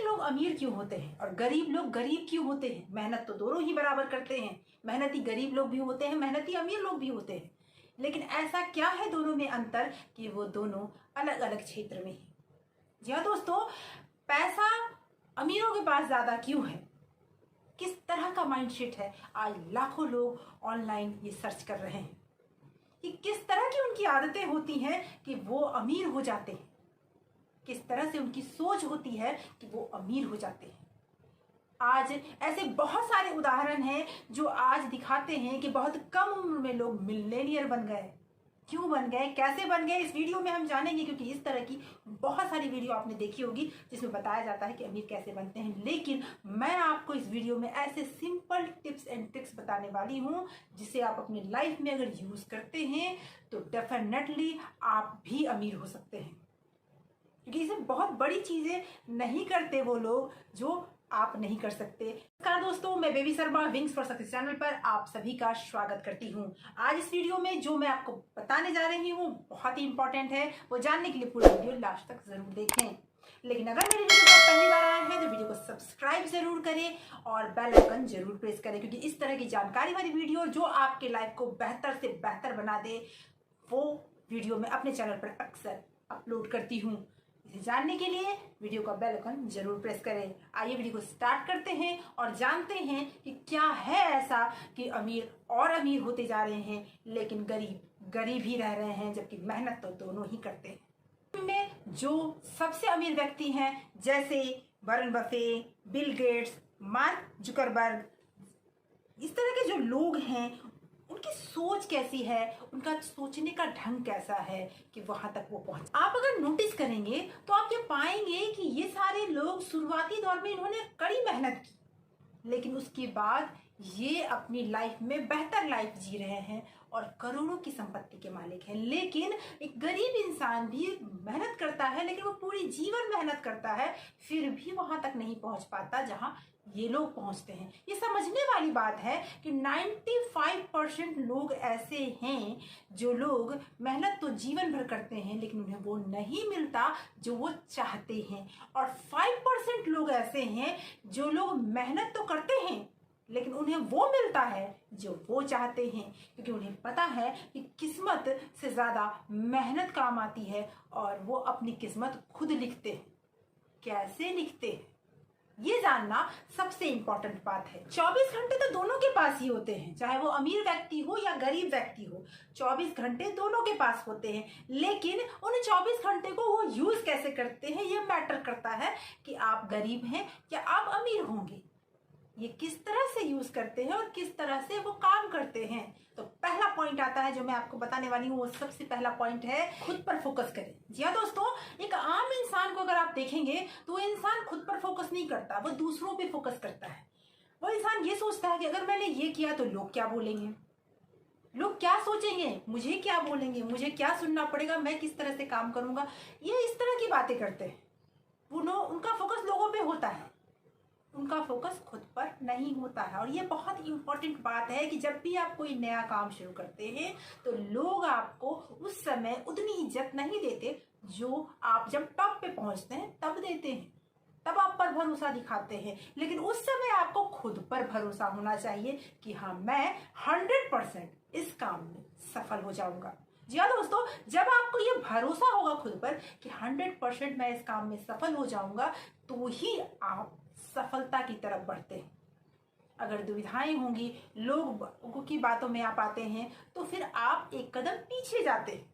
लोग अमीर क्यों होते हैं और गरीब लोग गरीब क्यों होते हैं? मेहनत तो दोनों ही बराबर करते हैं। मेहनती गरीब लोग भी होते हैं, मेहनती अमीर लोग भी होते हैं। लेकिन ऐसा क्या है दोनों में अंतर कि वो दोनों अलग अलग क्षेत्र में हैं। जी हाँ दोस्तों, पैसा अमीरों के पास ज्यादा क्यों है? किस तरह का माइंडसेट है? आज लाखों लोग ऑनलाइन ये सर्च कर रहे हैं कि किस तरह की उनकी आदतें होती हैं कि वो अमीर हो जाते हैं, किस तरह से उनकी सोच होती है कि वो अमीर हो जाते हैं। आज ऐसे बहुत सारे उदाहरण हैं जो आज दिखाते हैं कि बहुत कम उम्र में लोग मिलियनेयर बन गए। क्यों बन गए, कैसे बन गए, इस वीडियो में हम जानेंगे, क्योंकि इस तरह की बहुत सारी वीडियो आपने देखी होगी जिसमें बताया जाता है कि अमीर कैसे बनते हैं। लेकिन मैं आपको इस वीडियो में ऐसे सिंपल टिप्स एंड ट्रिक्स बताने वाली हूं जिसे आप अपनी लाइफ में अगर यूज करते हैं तो डेफिनेटली आप भी अमीर हो सकते हैं। क्योंकि इसे बहुत बड़ी चीजें नहीं करते वो लोग जो आप नहीं कर सकते। नमस्कार दोस्तों, मैं baby Sharma wings for success channel पर आप सभी का स्वागत करती हूँ। आज इस वीडियो में जो मैं आपको बताने जा रही हूँ बहुत ही इंपॉर्टेंट है। वो जानने के लिए पूरा वीडियो लास्ट तक जरूर देखें। लेकिन अगर मेरे वीडियो पर पहली बार आए हैं तो वीडियो को सब्सक्राइब जरूर करें और बेल आइकन जरूर प्रेस करें, क्योंकि इस तरह की जानकारी वाली वीडियो जो आपके लाइफ को बेहतर से बेहतर बना दे वो वीडियो मैं अपने चैनल पर अक्सर अपलोड करती हूँ। इसे जानने के लिए वीडियो का बेल आइकन जरूर प्रेस करें। आइए वीडियो को स्टार्ट करते हैं और जानते हैं कि क्या है ऐसा कि अमीर और अमीर होते जा रहे हैं लेकिन गरीब गरीब ही रह रहे हैं, जबकि मेहनत तो दोनों ही करते हैं। में जो सबसे अमीर व्यक्ति हैं जैसे Warren Buffett, Bill Gates, mark Zuckerberg, इस तरह के जो लोग हैं उनकी सोच कैसी है, उनका सोचने का ढंग कैसा है कि वहां तक वो पहुंच। आप अगर नोटिस करेंगे तो आप ये पाएंगे कि ये सारे लोग शुरुआती दौर में इन्होंने कड़ी मेहनत की, लेकिन उसके बाद ये अपनी लाइफ में बेहतर लाइफ जी रहे हैं और करोड़ों की संपत्ति के मालिक हैं। लेकिन एक गरीब इंसान भी मेहनत करता है, लेकिन वो पूरी जीवन मेहनत करता है, फिर भी वहां तक नहीं पहुंच पाता जहां ये लोग पहुंचते हैं। ये समझने वाली बात है कि 95% लोग ऐसे हैं जो लोग मेहनत तो जीवन भर करते हैं लेकिन उन्हें वो नहीं मिलता जो वो चाहते हैं, और 5% लोग ऐसे हैं जो लोग मेहनत तो करते हैं लेकिन उन्हें वो मिलता है जो वो चाहते हैं, क्योंकि उन्हें पता है कि किस्मत से ज्यादा मेहनत काम आती है और वो अपनी किस्मत खुद लिखते हैं। कैसे लिखते हैं ये जानना सबसे इंपॉर्टेंट बात है। 24 घंटे तो दोनों के पास ही होते हैं, चाहे वो अमीर व्यक्ति हो या गरीब व्यक्ति हो, 24 घंटे दोनों के पास होते हैं। लेकिन उन 24 घंटे को वो यूज कैसे करते हैं ये मैटर करता है कि आप गरीब हैं या आप अमीर होंगे। ये किस तरह से यूज करते हैं और किस तरह से वो काम करते हैं। तो पहला पॉइंट आता है जो मैं आपको बताने वाली हूँ, वो सबसे पहला पॉइंट है खुद पर फोकस करें। जी हाँ दोस्तों, एक आम इंसान को अगर आप देखेंगे तो वो इंसान खुद पर फोकस नहीं करता, वो दूसरों पे फोकस करता है। वो इंसान ये सोचता है कि अगर मैंने ये किया तो लोग क्या बोलेंगे, लोग क्या सोचेंगे, मुझे क्या बोलेंगे, मुझे क्या सुनना पड़ेगा, मैं किस तरह से काम करूंगा। ये इस तरह की बातें करते हैं। उनका फोकस लोगों पे होता है, उनका फोकस खुद पर नहीं होता है। और ये बहुत इंपॉर्टेंट बात है कि जब भी आप कोई नया काम शुरू करते हैं तो लोग आपको उस समय उतनी इज्जत नहीं देते जो आप जब टॉप पे पहुंचते हैं तब देते हैं, तब आप पर भरोसा दिखाते हैं। लेकिन उस समय आपको खुद पर भरोसा होना चाहिए कि हाँ, मैं 100% इस काम में सफल हो जाऊंगा। जी हाँ दोस्तों, जब आपको ये भरोसा होगा खुद पर कि 100% मैं इस काम में सफल हो जाऊंगा तो ही आप सफलता की तरफ बढ़ते हैं। अगर दुविधाएं होंगी, लोगों की बातों में आप आते हैं तो फिर आप एक कदम पीछे जाते हैं।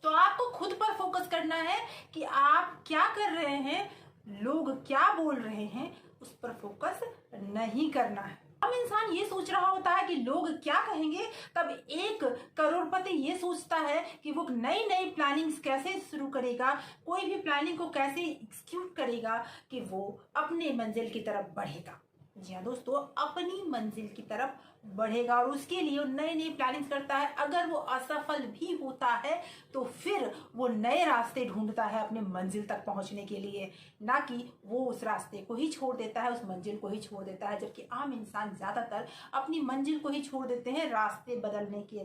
तो आपको खुद पर फोकस करना है कि आप क्या कर रहे हैं, लोग क्या बोल रहे हैं, उस पर फोकस नहीं करना है। अब इंसान ये सोच रहा होता है कि लोग क्या कहेंगे, तब एक करोड़पति ये सोचता है कि वो नई नई प्लानिंग्स कैसे शुरू करेगा, कोई भी प्लानिंग को कैसे एग्जीक्यूट करेगा कि वो अपने मंजिल की तरफ बढ़ेगा। जी हाँ दोस्तों, अपनी मंजिल की तरफ बढ़ेगा और उसके लिए वो नई नई प्लानिंग्स करता है। अगर वो असफल भी होता है तो फिर वो नए रास्ते ढूंढता है अपने मंजिल तक पहुंचने के लिए, ना कि वो उस रास्ते को ही छोड़ देता है, उस मंजिल को ही छोड़ देता है। जबकि आम इंसान ज्यादातर अपनी मंजिल को ही छोड़ देते हैं, रास्ते बदलने के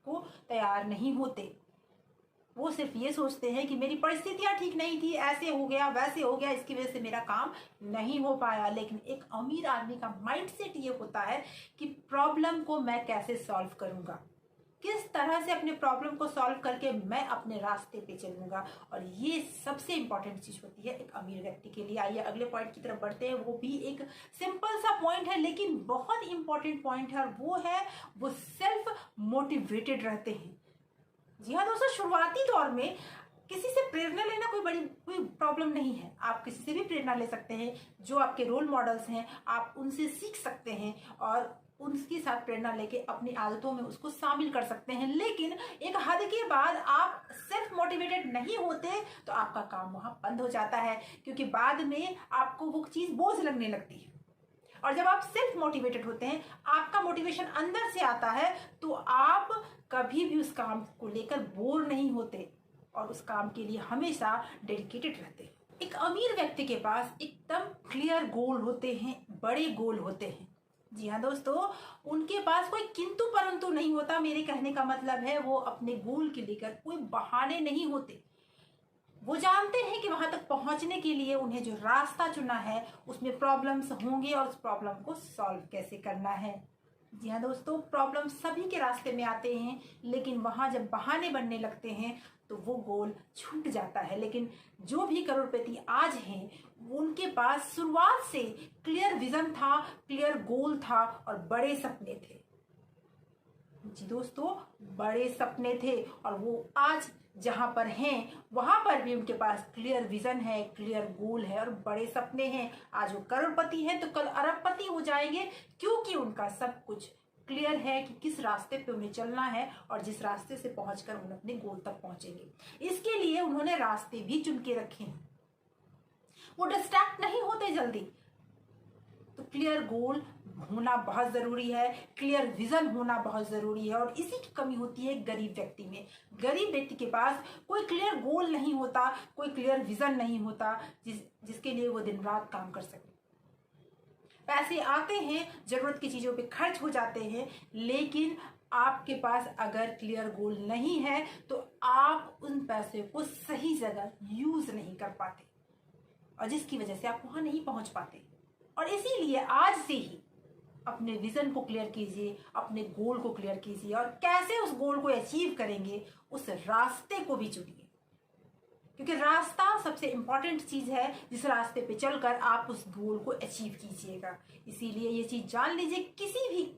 को तैयार नहीं होते। वो सिर्फ ये सोचते हैं कि मेरी परिस्थितियां ठीक नहीं थी, ऐसे हो गया वैसे हो गया, इसकी वजह से मेरा काम नहीं हो पाया। लेकिन एक अमीर आदमी का माइंडसेट ये होता है कि प्रॉब्लम को मैं कैसे सॉल्व करूंगा, किस तरह से अपने प्रॉब्लम को सॉल्व करके मैं अपने रास्ते पे चलूंगा। और ये सबसे इंपॉर्टेंट चीज होती है एक अमीर व्यक्ति के लिए। आइए अगले पॉइंट की तरफ बढ़ते हैं। वो भी एक सिंपल सा पॉइंट है लेकिन बहुत इंपॉर्टेंट पॉइंट है, और वो है वो सेल्फ मोटिवेटेड रहते हैं। जी हाँ दोस्तों, शुरुआती दौर में किसी से प्रेरणा लेना कोई प्रॉब्लम नहीं है। आप किसी से भी प्रेरणा ले सकते हैं, जो आपके रोल मॉडल्स हैं आप उनसे सीख सकते हैं और उनके साथ प्रेरणा लेके अपनी आदतों में उसको शामिल कर सकते हैं। लेकिन एक हद के बाद आप सेल्फ मोटिवेटेड नहीं होते तो आपका काम वहां बंद हो जाता है, क्योंकि बाद में आपको वो चीज बोझ लगने लगती है। और जब आप सेल्फ मोटिवेटेड होते हैं, आपका मोटिवेशन अंदर से आता है, तो आप कभी भी उस काम को लेकर बोर नहीं होते और उस काम के लिए हमेशा डेडिकेटेड रहते हैं। एक अमीर व्यक्ति के पास एकदम क्लियर गोल होते हैं, बड़े गोल होते हैं। जी हाँ दोस्तों, उनके पास कोई किंतु परंतु नहीं होता। मेरे कहने का मतलब है वो अपने गोल के लेकर कोई बहाने नहीं होते। वो जानते हैं कि वहां तक पहुंचने के लिए उन्हें जो रास्ता चुना है उसमें प्रॉब्लम्स होंगे और उस प्रॉब्लम को सॉल्व कैसे करना है। जी हाँ दोस्तों, प्रॉब्लम सभी के रास्ते में आते हैं, लेकिन वहां जब बहाने बनने लगते हैं तो वो गोल छूट जाता है। लेकिन जो भी करोड़पति आज हैं, उनके पास शुरुआत से क्लियर विजन था, क्लियर गोल था और बड़े सपने थे। जी दोस्तों, बड़े सपने थे और वो आज जहां पर हैं वहां पर भी उनके पास क्लियर विजन है, क्लियर गोल है और बड़े सपने हैं। आज वो करोड़पति हैं तो कल अरबपति हो जाएंगे, क्योंकि उनका सब कुछ क्लियर है कि किस रास्ते पे उन्हें चलना है और जिस रास्ते से पहुंचकर उन्हें अपने गोल तक पहुंचेंगे। इसके लिए उन्होंने रास्ते भी चुन के रखे हैं। वो डिस्ट्रैक्ट नहीं होते जल्दी। तो क्लियर गोल होना बहुत जरूरी है, क्लियर विजन होना बहुत जरूरी है। और इसी की कमी होती है गरीब व्यक्ति में। गरीब व्यक्ति के पास कोई क्लियर गोल नहीं होता, कोई क्लियर विजन नहीं होता जिसके लिए वो दिन रात काम कर सके। पैसे आते हैं, जरूरत की चीजों पे खर्च हो जाते हैं, लेकिन आपके पास अगर क्लियर गोल नहीं है तो आप उन पैसे को सही जगह यूज नहीं कर पाते और जिसकी वजह से आप वहां नहीं पहुंच पाते। और इसीलिए आज से ही अपने विजन को क्लियर कीजिए, अपने गोल को क्लियर कीजिए और कैसे उस गोल को अचीव करेंगे उस रास्ते को भी चुनिए, क्योंकि रास्ता सबसे इंपॉर्टेंट चीज है जिस रास्ते पे चलकर आप उस गोल को अचीव कीजिएगा। इसीलिए ये चीज जान लीजिए, किसी भी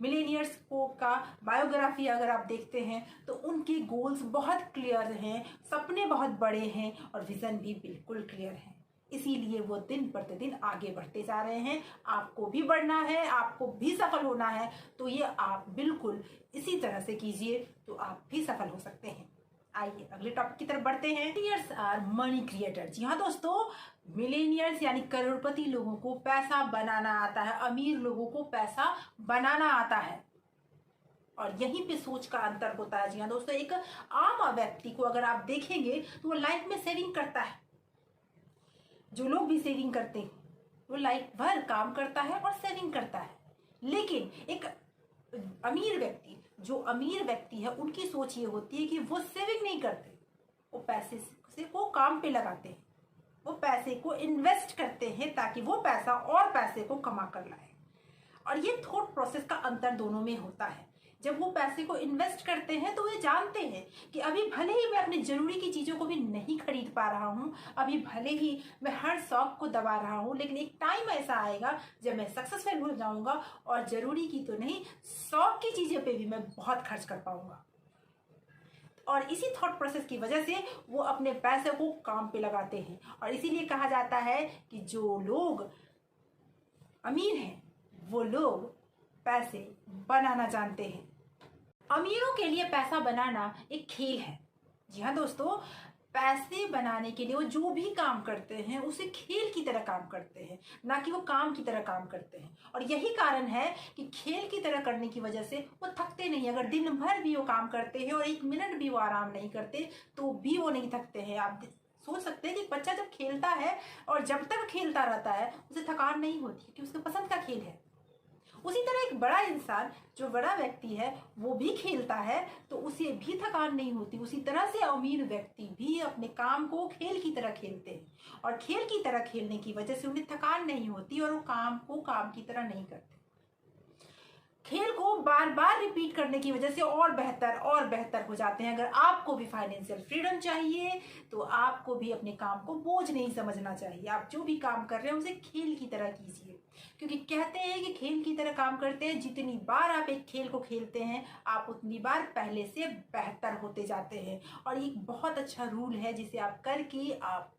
मिलेनियर्स को का बायोग्राफी अगर आप देखते हैं तो उनके गोल्स बहुत क्लियर हैं, सपने बहुत बड़े हैं और विजन भी बिल्कुल क्लियर है। इसीलिए वो दिन प्रतिदिन आगे बढ़ते जा रहे हैं। आपको भी बढ़ना है, आपको भी सफल होना है, तो ये आप बिल्कुल इसी तरह से कीजिए तो आप भी सफल हो सकते हैं। आइए अगले टॉपिक की तरफ बढ़ते हैं। Millionaires are money creator. जी हाँ दोस्तों, मिलेनियर्स यानी करोड़पति लोगों को पैसा बनाना आता है, अमीर लोगों को पैसा बनाना आता है और यहीं पे सोच का अंतर होता है। जी हाँ दोस्तों, एक आम व्यक्ति को अगर आप देखेंगे तो वो लाइफ में सेविंग करता है। जो लोग भी सेविंग करते हैं वो लाइफ भर काम करता है और सेविंग करता है। लेकिन एक अमीर व्यक्ति, जो अमीर व्यक्ति है, उनकी सोच ये होती है कि वो सेविंग नहीं करते, वो पैसे से को काम पे लगाते हैं, वो पैसे को इन्वेस्ट करते हैं ताकि वो पैसा और पैसे को कमा कर लाए। और ये थॉट प्रोसेस का अंतर दोनों में होता है। जब वो पैसे को इन्वेस्ट करते हैं तो वे जानते हैं कि अभी भले ही मैं अपनी जरूरी की चीजों को भी नहीं खरीद पा रहा हूँ, अभी भले ही मैं हर शौक को दबा रहा हूँ, लेकिन एक टाइम ऐसा आएगा जब मैं सक्सेसफुल हो जाऊंगा और जरूरी की तो नहीं, शौक की चीजें पे भी मैं बहुत खर्च कर पाऊंगा। और इसी थॉट प्रोसेस की वजह से वो अपने पैसे को काम पे लगाते हैं। और इसीलिए कहा जाता है कि जो लोग अमीर हैं वो लोग पैसे बनाना जानते हैं। अमीरों के लिए पैसा बनाना एक खेल है। जी हाँ दोस्तों, पैसे बनाने के लिए वो जो भी काम करते हैं उसे खेल की तरह काम करते हैं, ना कि वो काम की तरह काम करते हैं। और यही कारण है कि खेल की तरह करने की वजह से वो थकते नहीं। अगर दिन भर भी वो काम करते हैं और 1 मिनट भी वो आराम नहीं करते तो भी वो नहीं थकते हैं। आप सोच सकते हैं कि बच्चा जब खेलता है और जब तक खेलता रहता है उसे थकान नहीं होती, क्योंकि उसके पसंद का खेल है। उसी तरह एक बड़ा इंसान, जो बड़ा व्यक्ति है, वो भी खेलता है तो उसे भी थकान नहीं होती। उसी तरह से अमीर व्यक्ति भी अपने काम को खेल की तरह खेलते हैं और खेल की तरह खेलने की वजह से उन्हें थकान नहीं होती और वो काम को काम की तरह नहीं करते। खेल को बार बार रिपीट करने की वजह से और बेहतर हो जाते हैं। अगर आपको भी फाइनेंशियल फ्रीडम चाहिए तो आपको भी अपने काम को बोझ नहीं समझना चाहिए। आप जो भी काम कर रहे हैं उसे खेल की तरह कीजिए, क्योंकि कहते हैं कि खेल की तरह काम करते हैं, जितनी बार आप एक खेल को खेलते हैं आप उतनी बार पहले से बेहतर होते जाते हैं। और ये बहुत अच्छा रूल है जिसे आप करके आप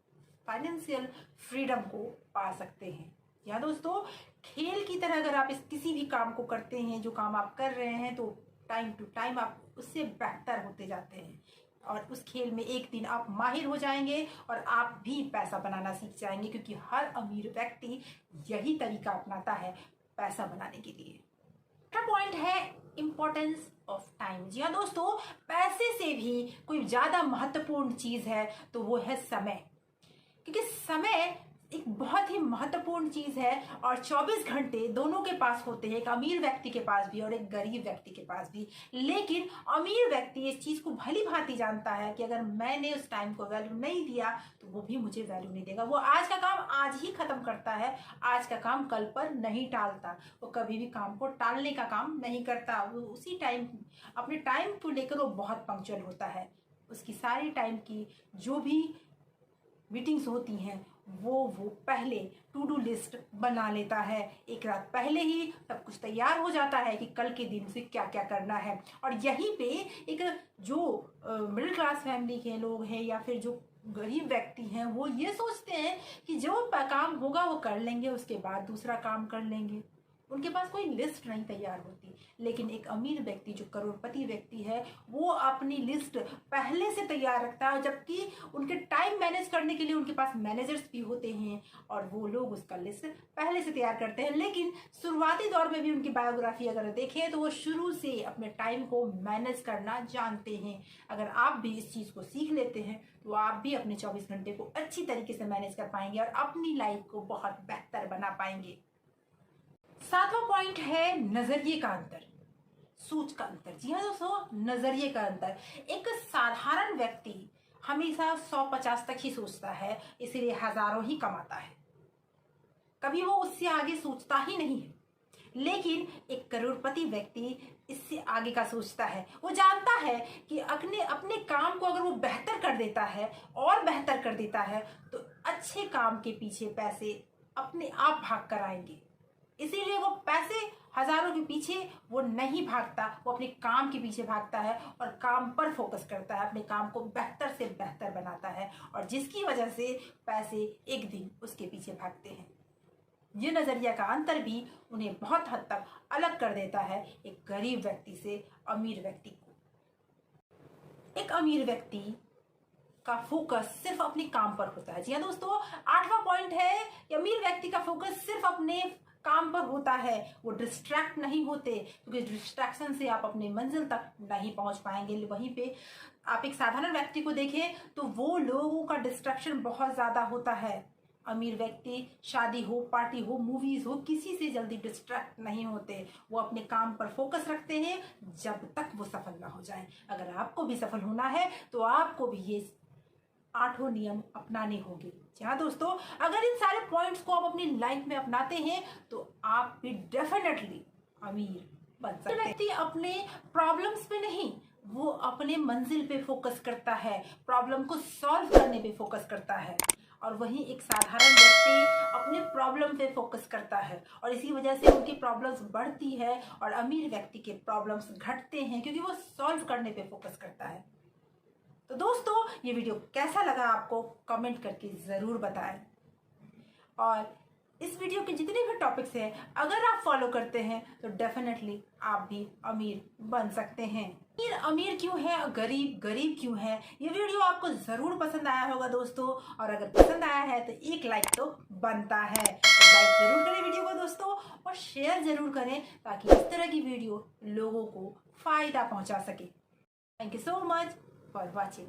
फाइनेंशियल फ्रीडम को पा सकते हैं। या दोस्तों, खेल की तरह अगर आप इस किसी भी काम को करते हैं, जो काम आप कर रहे हैं, तो टाइम टू टाइम आप उससे बेहतर होते जाते हैं और उस खेल में एक दिन आप माहिर हो जाएंगे और आप भी पैसा बनाना सीख जाएंगे, क्योंकि हर अमीर व्यक्ति यही तरीका अपनाता है पैसा बनाने के लिए। दूसरा पॉइंट है इम्पोर्टेंस ऑफ टाइम। जी हाँ दोस्तों, पैसे से भी कोई ज्यादा महत्वपूर्ण चीज है तो वो है समय, क्योंकि समय एक बहुत ही महत्वपूर्ण चीज है और 24 घंटे दोनों के पास होते हैं, एक अमीर व्यक्ति के पास भी और एक गरीब व्यक्ति के पास भी। लेकिन अमीर व्यक्ति इस चीज को भली भांति जानता है कि अगर मैंने उस टाइम को वैल्यू नहीं दिया तो वो भी मुझे वैल्यू नहीं देगा। वो आज का काम आज ही खत्म करता है, आज का काम कल पर नहीं टालता। वो कभी भी काम को टालने का काम नहीं करता। वो उसी टाइम, अपने टाइम को लेकर वो बहुत पंक्चुअल होता है। उसकी सारी टाइम की जो भी मीटिंग्स होती हैं वो पहले टू डू लिस्ट बना लेता है। एक रात पहले ही सब कुछ तैयार हो जाता है कि कल के दिन से क्या क्या करना है। और यहीं पे एक जो मिडिल क्लास फैमिली के लोग हैं या फिर जो गरीब व्यक्ति हैं, वो ये सोचते हैं कि जो काम होगा वो कर लेंगे, उसके बाद दूसरा काम कर लेंगे। उनके पास कोई लिस्ट नहीं तैयार होती। लेकिन एक अमीर व्यक्ति, जो करोड़पति व्यक्ति है, वो अपनी लिस्ट पहले से तैयार रखता है, जबकि उनके टाइम मैनेज करने के लिए उनके पास मैनेजर्स भी होते हैं और वो लोग उसका लिस्ट पहले से तैयार करते हैं। लेकिन शुरुआती दौर में भी उनकी बायोग्राफी अगर देखें तो वो शुरू से अपने टाइम को मैनेज करना जानते हैं। अगर आप भी इस चीज़ को सीख लेते हैं तो आप भी अपने 24 घंटे को अच्छी तरीके से मैनेज कर पाएंगे और अपनी लाइफ को बहुत बेहतर बना पाएंगे। 7वां पॉइंट है नजरिए का अंतर, सोच का अंतर। जी हाँ दोस्तों, नजरिए का अंतर। एक साधारण व्यक्ति हमेशा 100-50 तक ही सोचता है, इसीलिए हजारों ही कमाता है। कभी वो उससे आगे सोचता ही नहीं है। लेकिन एक करोड़पति व्यक्ति इससे आगे का सोचता है। वो जानता है कि अपने काम को अगर वो बेहतर कर देता है और बेहतर कर देता है तो अच्छे काम के पीछे पैसे अपने आप भाग कर आएंगे। इसीलिए वो पैसे हजारों के पीछे वो नहीं भागता, वो अपने काम के पीछे भागता है और काम पर फोकस करता है, अपने काम को बेहतर से बेहतर बनाता है और जिसकी वजह से पैसे एक दिन उसके पीछे भागते हैं। ये नजरिया का अंतर भी उन्हें बहुत हद तक अलग कर देता है एक गरीब व्यक्ति से अमीर व्यक्ति को। एक अमीर व्यक्ति का फोकस सिर्फ अपने काम पर होता है। जी हाँ दोस्तों, 8वां पॉइंट है कि अमीर व्यक्ति का फोकस सिर्फ अपने काम पर होता है। वो डिस्ट्रैक्ट नहीं होते, क्योंकि डिस्ट्रैक्शन से आप अपने मंजिल तक नहीं पहुंच पाएंगे। वहीं पे आप एक साधारण व्यक्ति को देखें तो वो लोगों का डिस्ट्रैक्शन बहुत ज्यादा होता है। अमीर व्यक्ति शादी हो, पार्टी हो, मूवीज हो, किसी से जल्दी डिस्ट्रैक्ट नहीं होते। वो अपने काम पर फोकस रखते हैं जब तक वो सफल ना हो जाए। अगर आपको भी सफल होना है तो आपको भी ये 8 नियम अपनाने होंगे। हाँ दोस्तों, अगर इन सारे पॉइंट्स को आप अपनी लाइफ में अपनाते हैं तो आप भी डेफिनेटली अमीर बन सकते हैं। व्यक्ति अपने प्रॉब्लम्स पे नहीं, वो अपने मंजिल पे फोकस करता है, प्रॉब्लम को सॉल्व करने पे फोकस करता है। और वहीं एक साधारण व्यक्ति अपने प्रॉब्लम पे फोकस करता है और इसी वजह से उनकी प्रॉब्लम्स बढ़ती है और अमीर व्यक्ति के प्रॉब्लम्स घटते हैं, क्योंकि वो सॉल्व करने पे फोकस करता है। तो दोस्तों, ये वीडियो कैसा लगा आपको कमेंट करके ज़रूर बताएं। और इस वीडियो के जितने भी टॉपिक्स हैं अगर आप फॉलो करते हैं तो डेफिनेटली आप भी अमीर बन सकते हैं। अमीर क्यों है, गरीब गरीब क्यों है, ये वीडियो आपको ज़रूर पसंद आया होगा दोस्तों। और अगर पसंद आया है तो एक लाइक तो बनता है। तो लाइक ज़रूर करें वीडियो को दोस्तों और शेयर ज़रूर करें ताकि इस तरह की वीडियो लोगों को फ़ायदा पहुँचा सके। Thank you so much for watching.